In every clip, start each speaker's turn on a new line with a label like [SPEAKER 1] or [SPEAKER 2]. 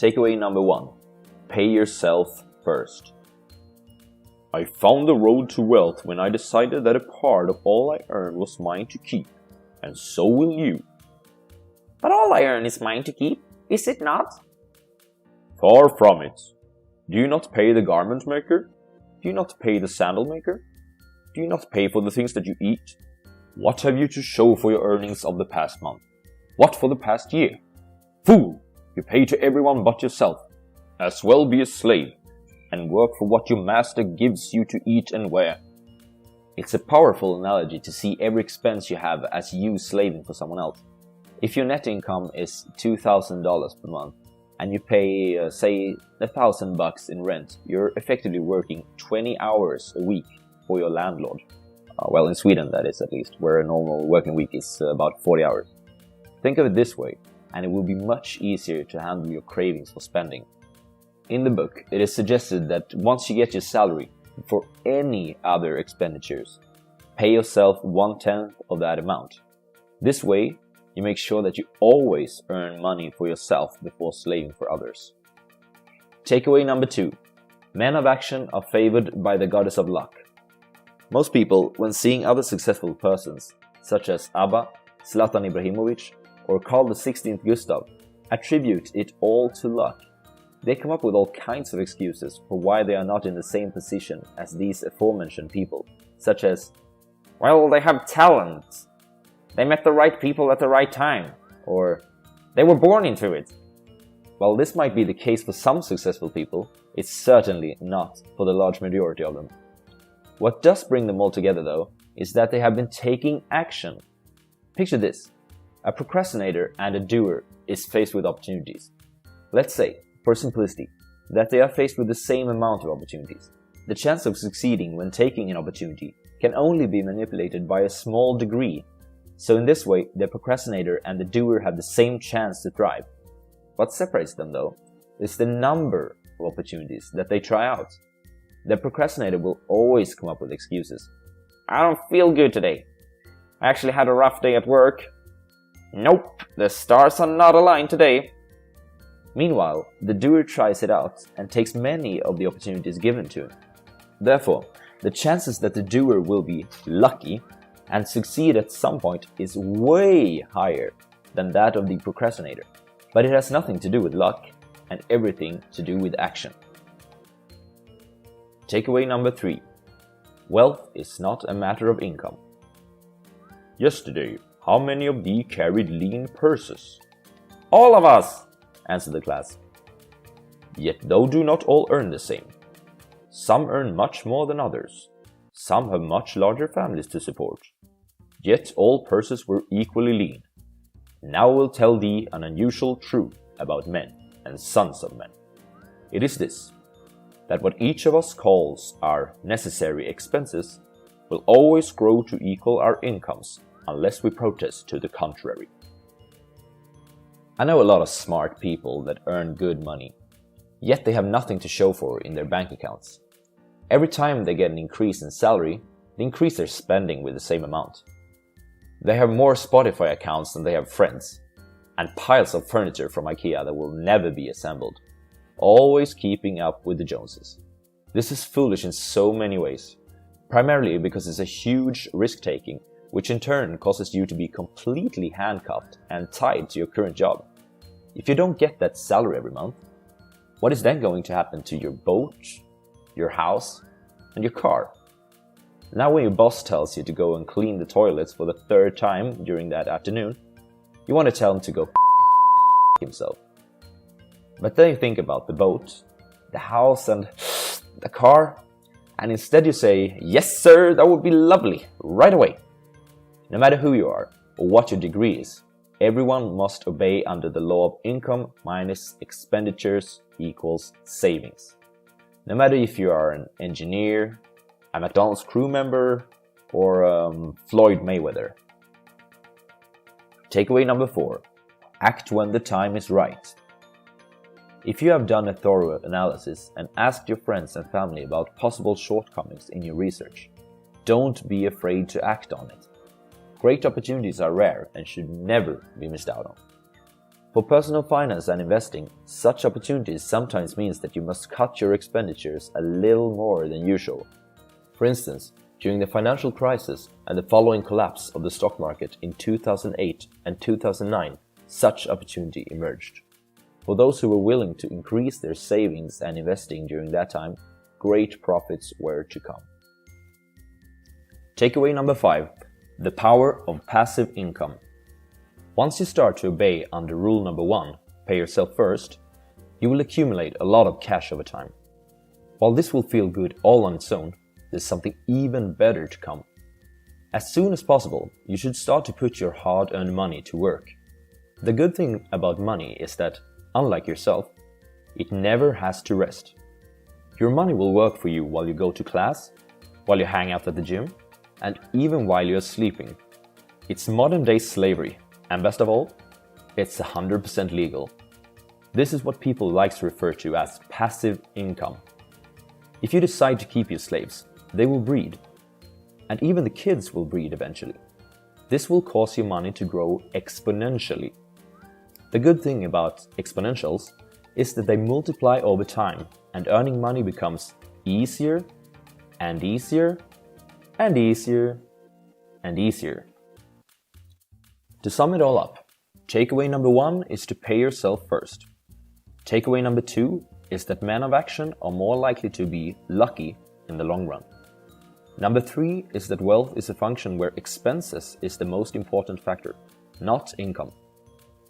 [SPEAKER 1] Takeaway number 1. Pay yourself first. I found the road to wealth when I decided that a part of all I earned was mine to keep, and so will you.
[SPEAKER 2] But all I earn is mine to keep, is it not?
[SPEAKER 1] Far from it. Do you not pay the garment maker? Do you not pay the sandal maker? Do you not pay for the things that you eat? What have you to show for your earnings of the past month? What for the past year? Fool! You pay to everyone but yourself. As well be a slave, and work for what your master gives you to eat and wear. It's a powerful analogy to see every expense you have as you slaving for someone else. If your net income is $2,000 per month, and you pay, say, $1,000 in rent, you're effectively working 20 hours a week for your landlord. Well, in Sweden that is, at least, where a normal working week is about 40 hours. Think of it this way, and it will be much easier to handle your cravings for spending. In the book, it is suggested that once you get your salary, for any other expenditures, pay yourself 1/10 of that amount. This way, you make sure that you always earn money for yourself before slaving for others. Takeaway number 2. Men of action are favored by the goddess of luck. Most people, when seeing other successful persons, such as ABBA, Zlatan Ibrahimovic, or Carl XVI Gustav, attribute it all to luck. They come up with all kinds of excuses for why they are not in the same position as these aforementioned people, such as,
[SPEAKER 2] well, they have talent, they met the right people at the right time, or they were born into it.
[SPEAKER 1] While this might be the case for some successful people, it's certainly not for the large majority of them. What does bring them all together, though, is that they have been taking action. Picture this. A procrastinator and a doer is faced with opportunities. Let's say, for simplicity, that they are faced with the same amount of opportunities. The chance of succeeding when taking an opportunity can only be manipulated by a small degree. So in this way, the procrastinator and the doer have the same chance to thrive. What separates them, though, is the number of opportunities that they try out. The procrastinator will always come up with excuses.
[SPEAKER 2] I don't feel good today. I actually had a rough day at work. Nope, the stars are not aligned today.
[SPEAKER 1] Meanwhile, the doer tries it out and takes many of the opportunities given to him. Therefore, the chances that the doer will be lucky and succeed at some point is way higher than that of the procrastinator. But it has nothing to do with luck and everything to do with action. Takeaway number 3. Wealth is not a matter of income. Yesterday, how many of thee carried lean purses?
[SPEAKER 2] All of us,
[SPEAKER 1] answered the class. Yet thou do not all earn the same. Some earn much more than others. Some have much larger families to support. Yet all purses were equally lean. Now I will tell thee an unusual truth about men and sons of men. It is this, that what each of us calls our necessary expenses will always grow to equal our incomes unless we protest to the contrary. I know a lot of smart people that earn good money, yet they have nothing to show for in their bank accounts. Every time they get an increase in salary, they increase their spending with the same amount. They have more Spotify accounts than they have friends, and piles of furniture from IKEA that will never be assembled, always keeping up with the Joneses. This is foolish in so many ways, primarily because it's a huge risk-taking, which in turn causes you to be completely handcuffed and tied to your current job. If you don't get that salary every month, what is then going to happen to your boat, your house, and your car? Now when your boss tells you to go and clean the toilets for the 3rd time during that afternoon, you want to tell him to go himself. But then you think about the boat, the house, and the car, and instead you say, yes sir, that would be lovely, right away. No matter who you are, or what your degree is, everyone must obey under the law of income minus expenditures equals savings. No matter if you are an engineer, a McDonald's crew member, or Floyd Mayweather. Takeaway number 4. Act when the time is right. If you have done a thorough analysis and asked your friends and family about possible shortcomings in your research, don't be afraid to act on it. Great opportunities are rare and should never be missed out on. For personal finance and investing, such opportunities sometimes means that you must cut your expenditures a little more than usual. For instance, during the financial crisis and the following collapse of the stock market in 2008 and 2009, such opportunity emerged. For those who were willing to increase their savings and investing during that time, great profits were to come. Takeaway number 5. The power of passive income. Once you start to obey under rule number 1, pay yourself first, you will accumulate a lot of cash over time. While this will feel good all on its own, there's something even better to come. As soon as possible, you should start to put your hard-earned money to work. The good thing about money is that, unlike yourself, it never has to rest. Your money will work for you while you go to class, while you hang out at the gym, and even while you're sleeping. It's modern-day slavery. And best of all, it's 100% legal. This is what people like to refer to as passive income. If you decide to keep your slaves, they will breed. And even the kids will breed eventually. This will cause your money to grow exponentially. The good thing about exponentials is that they multiply over time, and earning money becomes easier and easier and easier and easier. To sum it all up, takeaway number 1 is to pay yourself first. Takeaway number 2 is that men of action are more likely to be lucky in the long run. Number 3 is that wealth is a function where expenses is the most important factor, not income.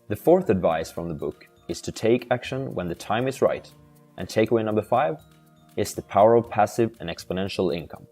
[SPEAKER 1] The 4th advice from the book is to take action when the time is right. And takeaway number 5 is the power of passive and exponential income.